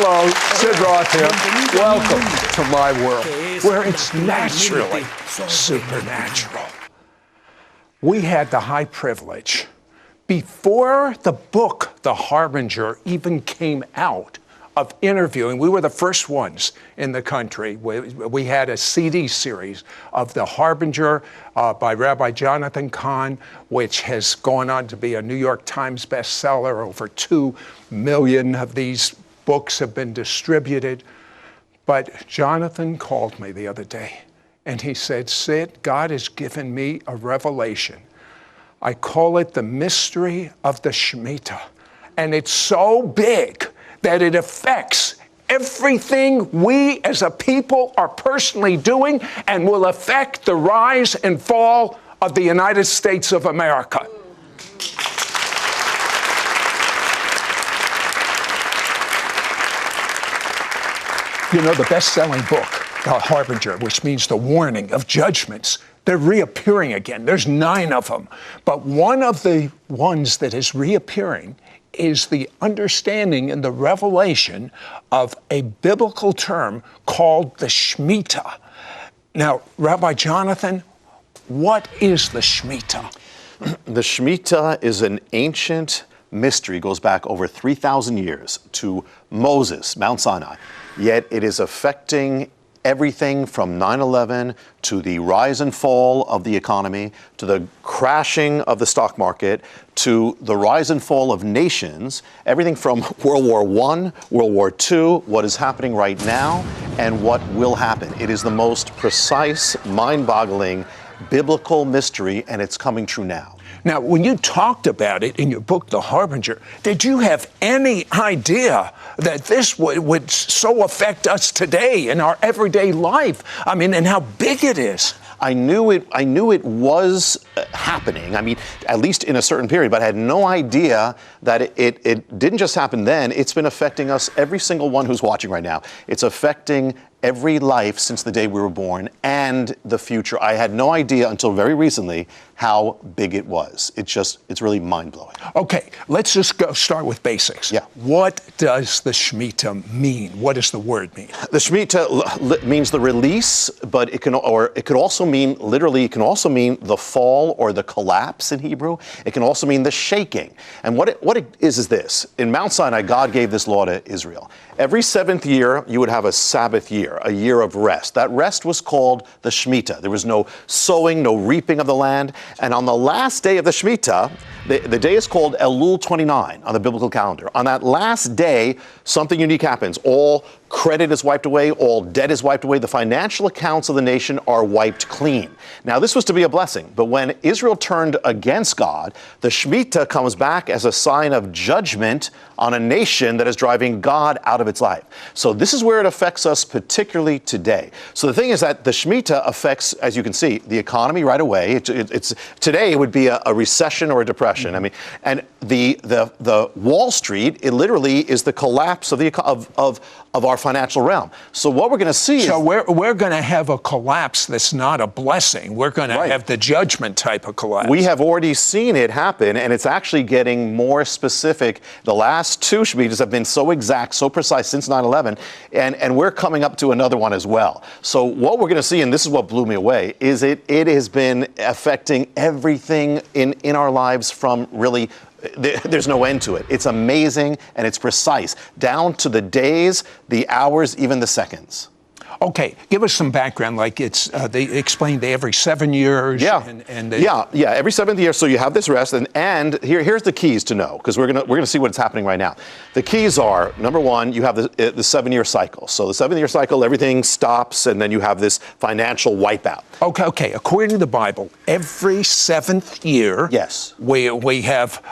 Hello, Sid Roth here. Welcome to my world, where it's naturally supernatural. We had the high privilege, before the book, The Harbinger, even came out, of interviewing. We were the first ones in the country. We had a CD series of The Harbinger by Rabbi Jonathan Cahn, which has gone on to be a New York Times bestseller. Over 2 million of these books have been distributed. But Jonathan called me the other day, and he said, Sid, God has given me a revelation. I call it the mystery of the shemitah. And it's so big that it affects everything we as a people are personally doing and will affect the rise and fall of the United States of America. You know, the best-selling book, The Harbinger, which means the warning of judgments, they're reappearing again. There's 9 of them. But one of the ones that is reappearing is the understanding and the revelation of a biblical term called the shemitah. Now, Rabbi Jonathan, what is the shemitah? The shemitah is an ancient mystery, goes back over 3,000 years to Moses, Mount Sinai, yet it is affecting everything from 9/11 to the rise and fall of the economy, to the crashing of the stock market, to the rise and fall of nations, everything from World War I, World War II, what is happening right now, and what will happen. It is the most precise, mind-boggling, biblical mystery, and it's coming true now. Now, when you talked about it in your book, The Harbinger, did you have any idea that this would so affect us today in our everyday life? I mean, and how big it is? I knew it was happening. I mean, at least in a certain period, but I had no idea that it didn't just happen then. It's been affecting us, every single one who's watching right now. It's affecting every life since the day we were born and the future. I had no idea until very recently how big it was. It's really mind-blowing. Okay, let's just start with basics. Yeah. What does the shemitah mean? What does the word mean? The shemitah means the release, but it could also mean, literally, it can also mean the fall or the collapse in Hebrew. It can also mean the shaking. And what it is this. In Mount Sinai, God gave this law to Israel. Every 7th year, you would have a Sabbath year, a year of rest. That rest was called the shemitah. There was no sowing, no reaping of the land. And on the last day of the shemitah, the day is called Elul 29 on the biblical calendar. On that last day, something unique happens. All credit is wiped away, all debt is wiped away, the financial accounts of the nation are wiped clean. Now, this was to be a blessing, but when Israel turned against God, the shemitah comes back as a sign of judgment on a nation that is driving God out of its life. So this is where it affects us particularly today. So the thing is that the shemitah affects, as you can see, the economy right away. Today it would be a recession or a depression. I mean, and the Wall Street, it literally is the collapse of our financial realm. So what we're going to see is we're going to have a collapse that's not a blessing. We're going to have the judgment type of collapse. We have already seen it happen, and it's actually getting more specific. The last 2 shemitahs have been so exact, so precise since 9/11, and we're coming up to another one as well. So what we're going to see, and this is what blew me away, is it has been affecting everything in our lives from really. There's no end to it. It's amazing and it's precise, down to the days, the hours, even the seconds. Okay, give us some background. Like they explained every 7 years. Yeah, every 7th year. So you have this rest, and here's the keys to know, because we're gonna see what's happening right now. The keys are, number one, you have the 7-year cycle. So the 7-year cycle, everything stops, and then you have this financial wipeout. Okay. According to the Bible, every 7th year, yes, we have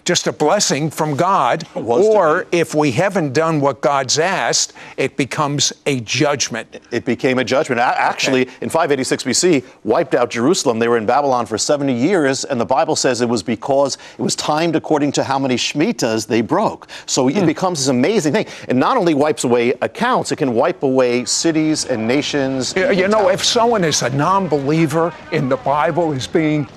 just a blessing from God, or if we haven't done what God's asked, it becomes a judgment. It became a judgment. Actually, in 586 BC, wiped out Jerusalem. They were in Babylon for 70 years, and the Bible says it was because it was timed according to how many shemitahs they broke. So it becomes this amazing thing. It not only wipes away accounts, it can wipe away cities and nations. You know, if someone is a non-believer in the Bible as being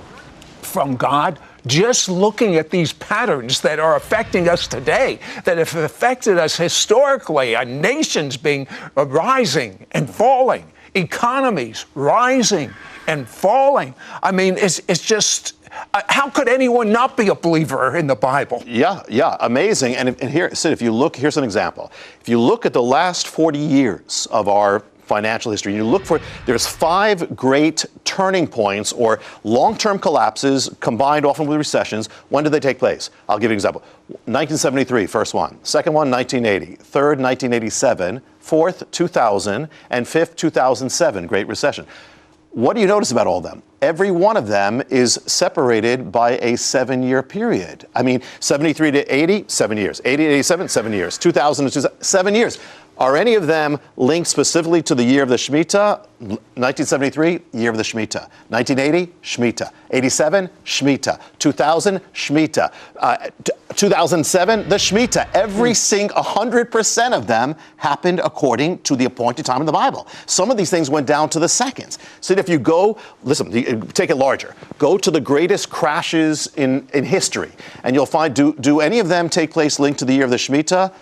from God, just looking at these patterns that are affecting us today, that have affected us historically, nations being rising and falling, economies rising and falling. I mean, it's just, how could anyone not be a believer in the Bible? Yeah, amazing. And here, Sid, if you look, here's an example. If you look at the last 40 years of our financial history, you look for, there's 5 great turning points or long-term collapses combined often with recessions. When did they take place? I'll give you an example. 1973, first one. Second one, 1980. Third, 1987. Fourth, 2000. And fifth, 2007, Great Recession. What do you notice about all of them? Every one of them is separated by a 7-year period. I mean, 73 to 80, 7 years. 80 to 87, 7 years. 2000 to 2000, 7 years. Are any of them linked specifically to the year of the shemitah? 1973, year of the shemitah. 1980, shemitah. 87, shemitah. 2000, shemitah. 2007, the shemitah. Every single 100% of them happened according to the appointed time in the Bible. Some of these things went down to the seconds. So if you go, listen, take it larger. Go to the greatest crashes in history, and you'll find, do any of them take place linked to the year of the shemitah?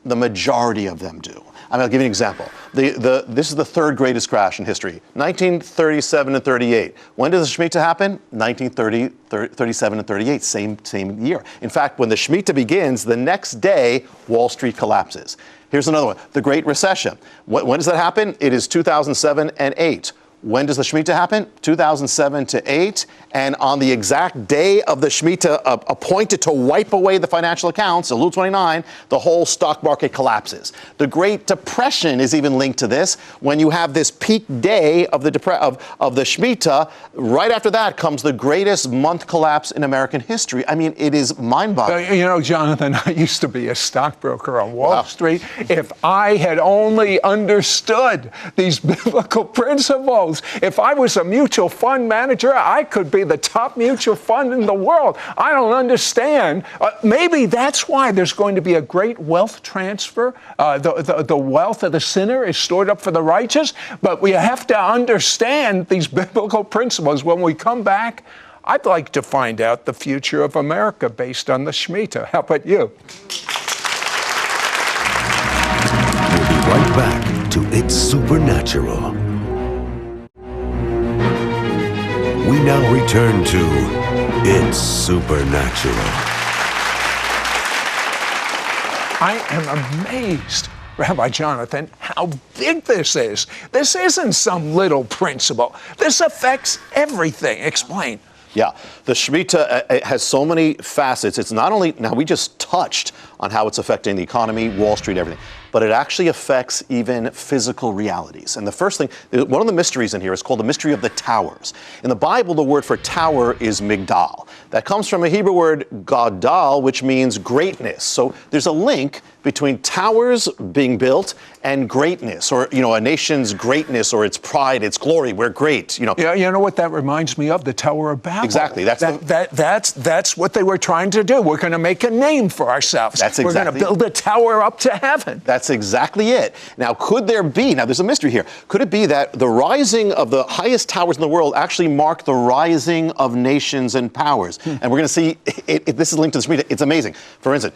The majority of them do. I mean, I'll give you an example. This is the third greatest crash in history, 1937 and 38. When does the Shemitah happen? 1937 and 38, same year. In fact, when the Shemitah begins, the next day, Wall Street collapses. Here's another one, the Great Recession. When does that happen? It is 2007 and 8. When does the Shemitah happen? 2007 to 8. And on the exact day of the Shemitah appointed to wipe away the financial accounts, Elul 29, the whole stock market collapses. The Great Depression is even linked to this. When you have this peak day of the Shemitah, right after that comes the greatest month collapse in American history. I mean, it is mind-boggling. You know, Jonathan, I used to be a stockbroker on Wall Street. If I had only understood these biblical principles, if I was a mutual fund manager, I could be the top mutual fund in the world. I don't understand. Maybe that's why there's going to be a great wealth transfer. The wealth of the sinner is stored up for the righteous. But we have to understand these biblical principles. When we come back, I'd like to find out the future of America based on the Shemitah. How about you? We'll be right back to It's Supernatural. We now return to It's Supernatural. I am amazed, Rabbi Jonathan, how big this is. This isn't some little principle. This affects everything. Explain. Yeah, the Shemitah has so many facets. It's not only, now we just touched on how it's affecting the economy, Wall Street, everything, but it actually affects even physical realities. And the first thing, one of the mysteries in here is called the mystery of the towers. In the Bible, the word for tower is migdal. That comes from a Hebrew word gadal, which means greatness. So there's a link between towers being built and greatness, or, you know, a nation's greatness or its pride, its glory. We're great, you know. Yeah, you know what that reminds me of? The Tower of Babel. Exactly. That's what they were trying to do. We're going to make a name for ourselves. That's exactly. We're going to build a tower up to heaven. That's exactly it. Now, could there be, now there's a mystery here, could it be that the rising of the highest towers in the world actually mark the rising of nations and powers? And we're going to see, this is linked to the Shemitah, it's amazing. For instance,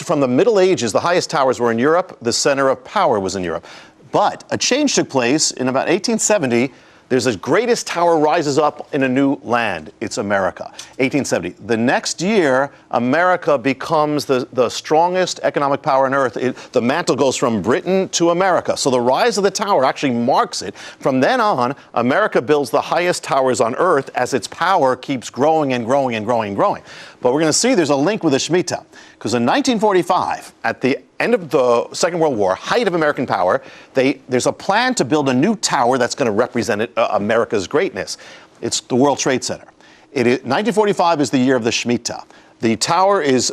from the Middle Ages, the highest towers were in Europe, the center of power was in Europe. But a change took place in about 1870. There's the greatest tower rises up in a new land. It's America. 1870. The next year, America becomes the strongest economic power on earth. The mantle goes from Britain to America. So the rise of the tower actually marks it. From then on, America builds the highest towers on earth as its power keeps growing and growing and growing and growing. But we're going to see there's a link with the Shemitah. Because in 1945, at the end of the Second World War, height of American power, there's a plan to build a new tower that's going to represent America's greatness. It's the World Trade Center. 1945 is the year of the Shemitah. The tower is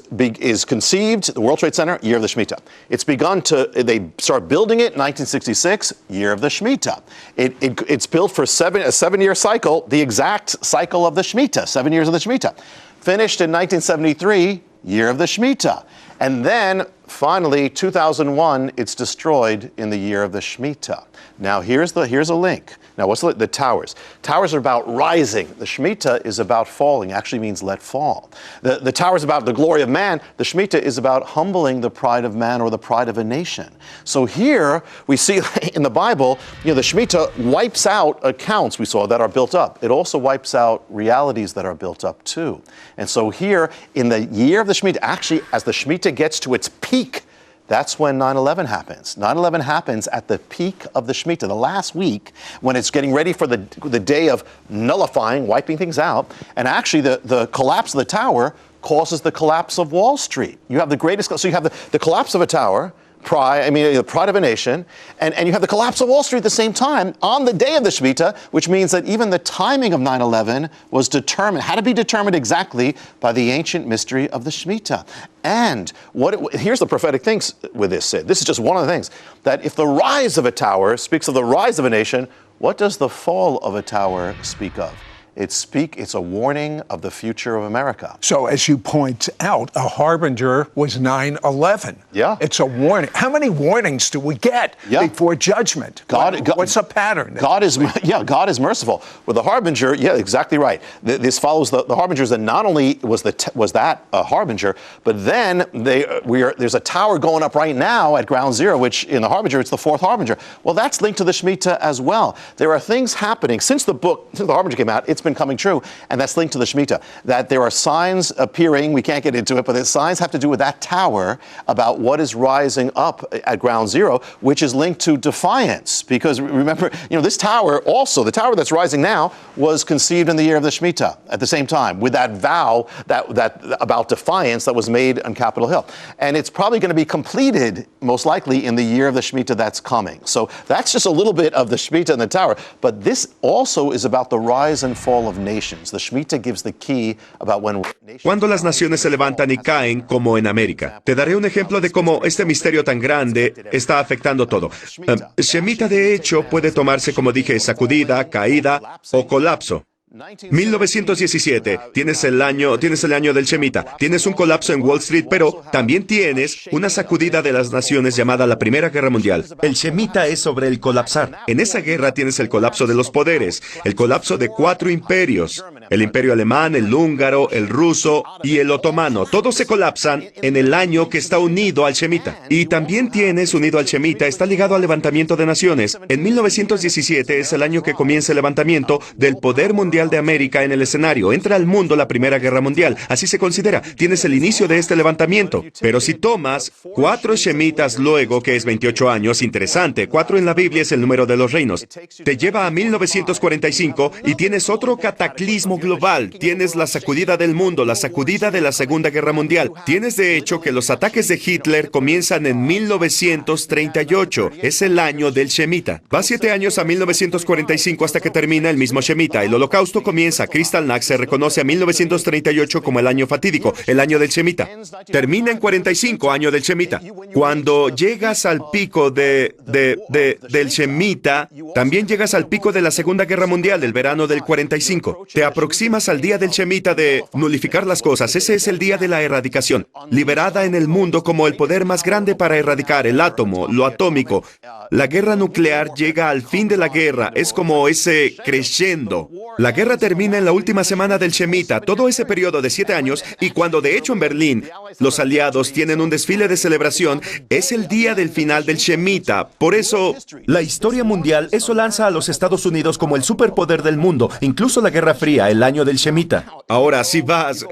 conceived, the World Trade Center, year of the Shemitah. It's begun they start building it in 1966, year of the Shemitah. It's built for a 7-year cycle, the exact cycle of the Shemitah, 7 years of the Shemitah. Finished in 1973, year of the Shemitah. And then finally, 2001, it's destroyed in the year of the shemitah. Now, here's a link. Now, what's the towers? Towers are about rising. The shemitah is about falling. Actually means let fall. The towers about the glory of man. The shemitah is about humbling the pride of man or the pride of a nation. So here we see in the Bible, the shemitah wipes out accounts we saw that are built up. It also wipes out realities that are built up too. And so here in the year of the shemitah, actually as the shemitah gets to its peak, that's when 9/11 happens. 9/11 happens at the peak of the shemitah, the last week, when it's getting ready for the day of nullifying, wiping things out. And actually, the collapse of the tower causes the collapse of Wall Street. You have the greatest, so you have the collapse of a tower, the pride of a nation, and you have the collapse of Wall Street at the same time on the day of the shemitah, which means that even the timing of 9/11 was determined, had to be determined exactly by the ancient mystery of the shemitah. And here's the prophetic things with this, Sid. This is just one of the things, that if the rise of a tower speaks of the rise of a nation, what does the fall of a tower speak of? It's a warning of the future of America. So as you point out, a harbinger was 9/11. Yeah. It's a warning. How many warnings do we get before judgment? What's a pattern? God is merciful. With the harbinger, exactly right. This follows the harbingers, and not only was that a harbinger, but then there's a tower going up right now at ground zero, which in the harbinger, it's the fourth harbinger. Well, that's linked to the shemitah as well. There are things happening since the harbinger came out. It's been coming true, and that's linked to the shemitah, that there are signs appearing, we can't get into it, but the signs have to do with that tower about what is rising up at ground zero, which is linked to defiance. Because remember, this tower also, the tower that's rising now, was conceived in the year of the shemitah at the same time, with that vow that about defiance that was made on Capitol Hill. And it's probably going to be completed, most likely, in the year of the shemitah that's coming. So that's just a little bit of the shemitah and the tower, but this also is about the rise and fall of nations. The shemitah gives the key about when Cuando las naciones se levantan y caen, como en América. Te daré un ejemplo de cómo este misterio tan grande está afectando todo. Shemitah, de hecho, puede tomarse, como dije, sacudida, caída o colapso. 1917, tienes el año del shemitah, tienes un colapso en Wall Street, pero también tienes una sacudida de las naciones llamada la Primera Guerra Mundial. El shemitah es sobre el colapsar. En esa guerra tienes el colapso de los poderes, el colapso de 4 imperios, el imperio alemán, el húngaro, el ruso y el otomano. Todos se colapsan en el año que está unido al shemitah. Y también tienes unido al shemitah, está ligado al levantamiento de naciones. En 1917 es el año que comienza el levantamiento del poder mundial de América en el escenario. Entra al mundo la Primera Guerra Mundial. Así se considera. Tienes el inicio de este levantamiento. Pero si tomas 4 shemitahs luego, que es 28 años, interesante, 4 en la Biblia es el número de los reinos, te lleva a 1945 y tienes otro cataclismo global. Tienes la sacudida del mundo, la sacudida de la Segunda Guerra Mundial. Tienes, de hecho, que los ataques de Hitler comienzan en 1938. Es el año del shemitah. Va 7 años a 1945 hasta que termina el mismo shemitah. El holocausto comienza. Kristallnacht se reconoce a 1938 como el año fatídico, el año del shemitah. Termina en 45, año del shemitah. Cuando llegas al pico del shemitah, también llegas al pico de la Segunda Guerra Mundial, del verano del 45. Te aproximas al día del shemitah de nulificar las cosas. Ese es el día de la erradicación, liberada en el mundo como el poder más grande para erradicar el átomo, lo atómico. La guerra nuclear llega al fin de la guerra. Es como ese crescendo. La guerra termina en la última semana del shemitah, todo ese periodo de 7 años, y cuando de hecho en Berlín los aliados tienen un desfile de celebración, es el día del final del shemitah. Por eso, la historia mundial, eso lanza a los Estados Unidos como el superpoder del mundo, incluso la Guerra Fría, el año del shemitah. Ahora, si vas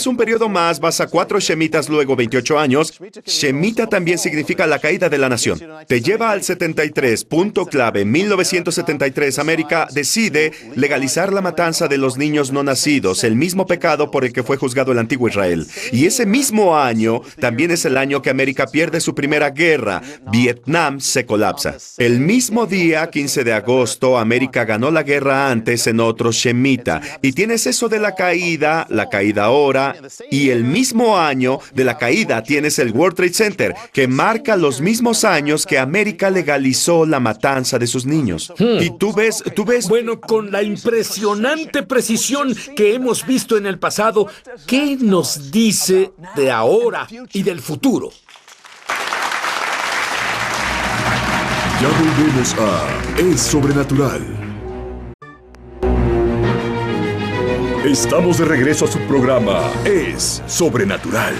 un periodo más, vas a 4 shemitahs, luego 28 años, shemitah también significa la caída de la nación. Te lleva al 73, punto clave, 1973, América decide legalizar la matanza de los niños no nacidos, el mismo pecado por el que fue juzgado el antiguo Israel. Y ese mismo año también es el año que América pierde su primera guerra. Vietnam se colapsa. El mismo día, 15 de agosto, América ganó la guerra antes en otro shemitah. Y tienes eso de la caída ahora, y el mismo año de la caída tienes el World Trade Center, que marca los mismos años que América legalizó la matanza de sus niños. Y tú ves... Bueno, con la impresionante precisión que hemos visto en el pasado, ¿qué nos dice de ahora y del futuro? Ya volvemos a Es Sobrenatural. Estamos de regreso a su programa Es Sobrenatural.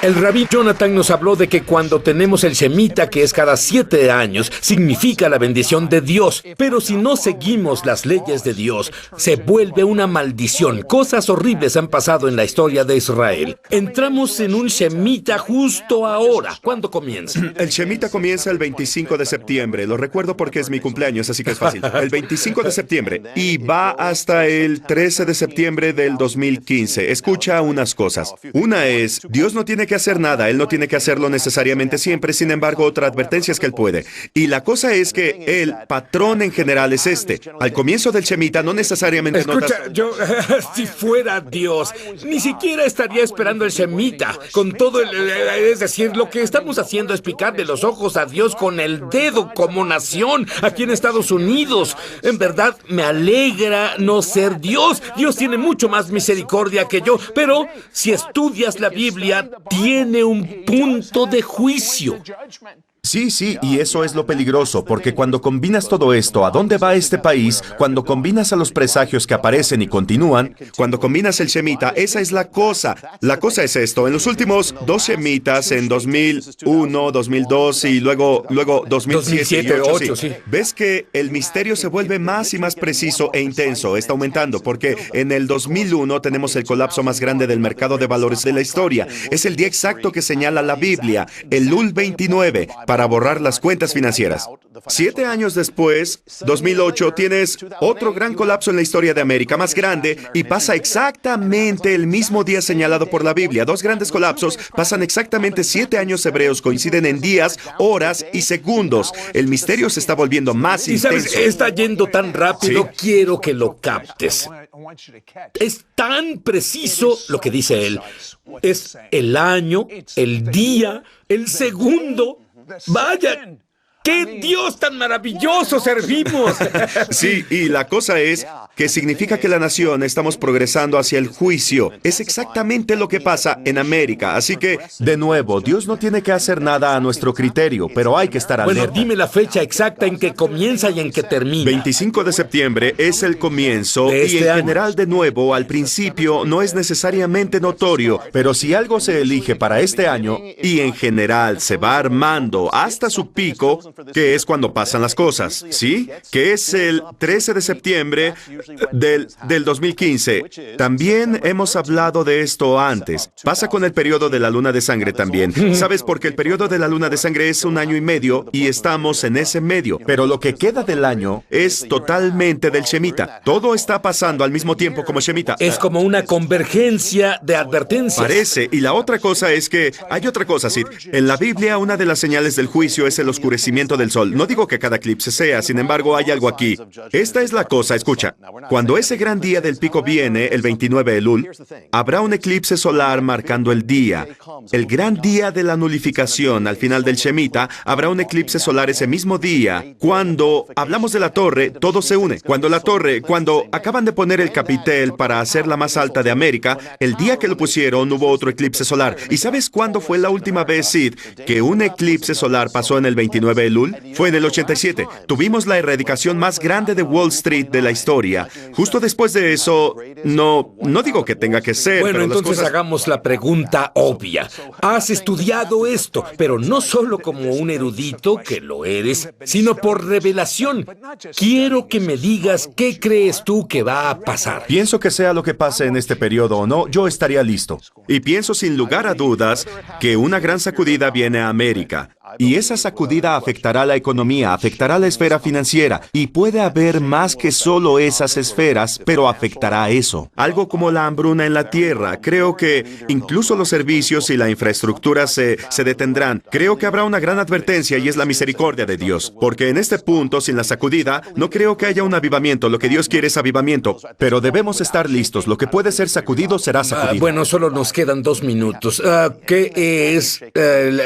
El rabí Jonathan nos habló de que cuando tenemos el shemitah, que es cada 7 años, significa la bendición de Dios. Pero si no seguimos las leyes de Dios, se vuelve una maldición. Cosas horribles han pasado en la historia de Israel. Entramos en un shemitah justo ahora. ¿Cuándo comienza? El shemitah comienza el 25 de septiembre. Lo recuerdo porque es mi cumpleaños, así que es fácil. El 25 de septiembre. Y va hasta el 13 de septiembre del 2015. Escucha unas cosas. Una es, Dios no tiene que hacer nada. Él no tiene que hacerlo necesariamente siempre. Sin embargo, otra advertencia es que Él puede. Y la cosa es que el patrón en general es este. Al comienzo del shemitah no necesariamente Escucha, yo, si fuera Dios, ni siquiera estaría esperando el shemitah. Con todo es decir, lo que estamos haciendo es picarle los ojos a Dios con el dedo como nación aquí en Estados Unidos. En verdad, me alegra no ser Dios. Dios tiene mucho más misericordia que yo. Pero si estudias la Biblia, tiene un punto de juicio. Sí, y eso es lo peligroso, porque cuando combinas todo esto, ¿a dónde va este país? Cuando combinas a los presagios que aparecen y continúan, cuando combinas el shemitah, esa es la cosa. La cosa es esto. En los últimos 2 shemitahs, en 2001, 2002 y luego 2007 y 2008, sí. Ves que el misterio se vuelve más y más preciso e intenso. Está aumentando, porque en el 2001 tenemos el colapso más grande del mercado de valores de la historia. Es el día exacto que señala la Biblia, el Lul 29, para borrar las cuentas financieras. 7 años después, 2008, tienes otro gran colapso en la historia de América, más grande, y pasa exactamente el mismo día señalado por la Biblia. 2 grandes colapsos pasan exactamente 7 años hebreos, coinciden en días, horas y segundos. El misterio se está volviendo más Y intenso. sabes, está yendo tan rápido, Sí. Quiero que lo captes. Es tan preciso lo que dice él. Es el año, el día, el segundo. ¡Vaya! ¡Qué Dios tan maravilloso servimos! Sí, y la cosa es que significa que la nación estamos progresando hacia el juicio. Es exactamente lo que pasa en América. Así que, de nuevo, Dios no tiene que hacer nada a nuestro criterio, pero hay que estar Bueno, alerta. dime la fecha exacta en que comienza y en que termina. 25 de septiembre es el comienzo De este y en año. general, de nuevo, al principio no es necesariamente notorio, Pero si algo se elige para este año, y en general se va armando hasta su pico, que es cuando pasan las cosas, ¿sí? Que es el 13 de septiembre del 2015. También hemos hablado de esto antes. Pasa con el periodo de la luna de sangre también. ¿Sabes? Porque el periodo de la luna de sangre es 1 año y medio y estamos en ese medio. pero lo que queda del año, Es totalmente del shemitah. Todo está pasando al mismo tiempo como shemitah. Es como una convergencia de advertencias. Parece. Y la otra cosa es que hay otra cosa, Sid. En la Biblia, una de las señales del juicio es el oscurecimiento del sol. No digo que cada eclipse sea, sin embargo, hay algo aquí. Esta es la cosa, escucha. Cuando ese gran día del pico viene, el 29 de Elul, habrá un eclipse solar marcando el día. El gran día de la nulificación, al final del shemitah, habrá un eclipse solar ese mismo día. Cuando hablamos de la torre, todo se une. Cuando acaban de poner el capitel para hacer la más alta de América, el día que lo pusieron hubo otro eclipse solar. ¿Y sabes cuándo fue la última vez, Sid, que un eclipse solar pasó en el 29 de Elul? Fue en el 87. Tuvimos la erradicación más grande de Wall Street de la historia. Justo después de eso, no digo que tenga que ser, Bueno, pero las entonces cosas... hagamos la pregunta obvia. Has estudiado esto, pero no solo como un erudito, que lo eres, sino por revelación. Quiero que me digas qué crees tú que va a pasar. pienso que sea lo que pase en este periodo o no, yo estaría listo. Y pienso sin lugar a dudas que una gran sacudida viene a América. Y esa sacudida afectará la economía, afectará la esfera financiera, y puede haber más que solo esas esferas, pero afectará eso. Algo como la hambruna en la tierra. Creo que incluso los servicios y la infraestructura se detendrán. Creo que habrá una gran advertencia y es la misericordia de Dios. Porque en este punto, sin la sacudida, no creo que haya un avivamiento. Lo que Dios quiere es avivamiento. Pero debemos estar listos. Lo que puede ser sacudido será sacudido. Bueno, solo nos quedan 2 minutos. ¿Qué es El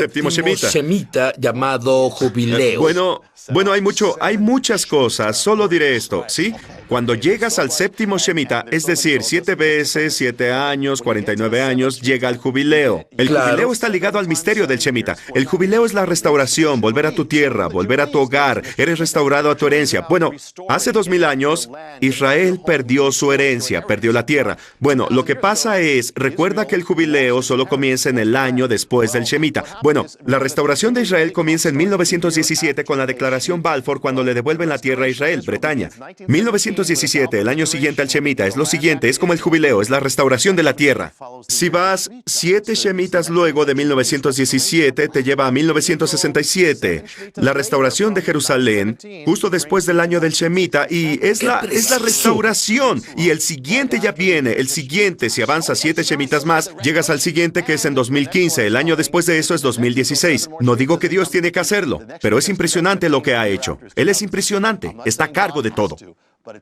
séptimo shemitah. shemitah llamado jubileo? Bueno, Bueno, hay muchas cosas. Solo diré esto, ¿sí? Cuando llegas al séptimo shemitah, es decir, 7 veces, 7 años, 49 años, llega el jubileo. El jubileo está ligado al misterio del shemitah. El jubileo es la restauración, volver a tu tierra, volver a tu hogar. Eres restaurado a tu herencia. Bueno, hace 2000 años, Israel perdió su herencia, perdió la tierra. Bueno, lo que pasa es, recuerda que el jubileo solo comienza en el año después del shemitah. Bueno, la restauración de Israel comienza en 1917 con la declaración Balfour cuando le devuelven la tierra a Israel, Bretaña. 1917, el año siguiente al shemitah, es lo siguiente, es como el jubileo, es la restauración de la tierra. Si vas 7 shemitas luego de 1917, te lleva a 1967, la restauración de Jerusalén, justo después del año del shemitah, y es la restauración. Y el siguiente ya viene, el siguiente, si avanzas 7 shemitas más, llegas al siguiente que es en 2015, el año después de eso es 2016. No digo que Dios tiene que hacerlo, pero es impresionante lo que ha hecho. Él es impresionante, está a cargo de todo.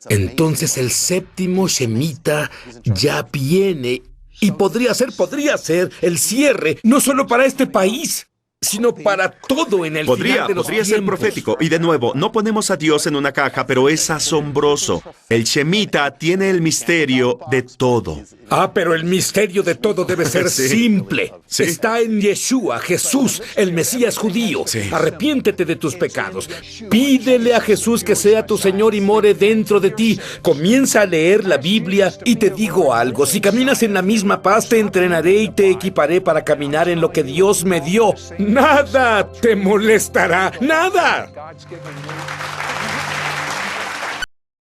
Entonces el séptimo shemitah ya viene y podría ser el cierre, no solo para este país, sino para todo en el final de los Podría ser tiempos. profético. Y de nuevo, no ponemos a Dios en una caja, pero es asombroso. El shemitah tiene el misterio de todo. Pero el misterio de todo debe ser Sí. simple. Sí. Está en Yeshua, Jesús, el Mesías judío. Sí. Arrepiéntete de tus pecados. Pídele a Jesús que sea tu Señor y more dentro de ti. Comienza a leer la Biblia y te digo algo. Si caminas en la misma paz, te entrenaré y te equiparé para caminar en lo que Dios me dio. Nada te molestará. Nada. God's given you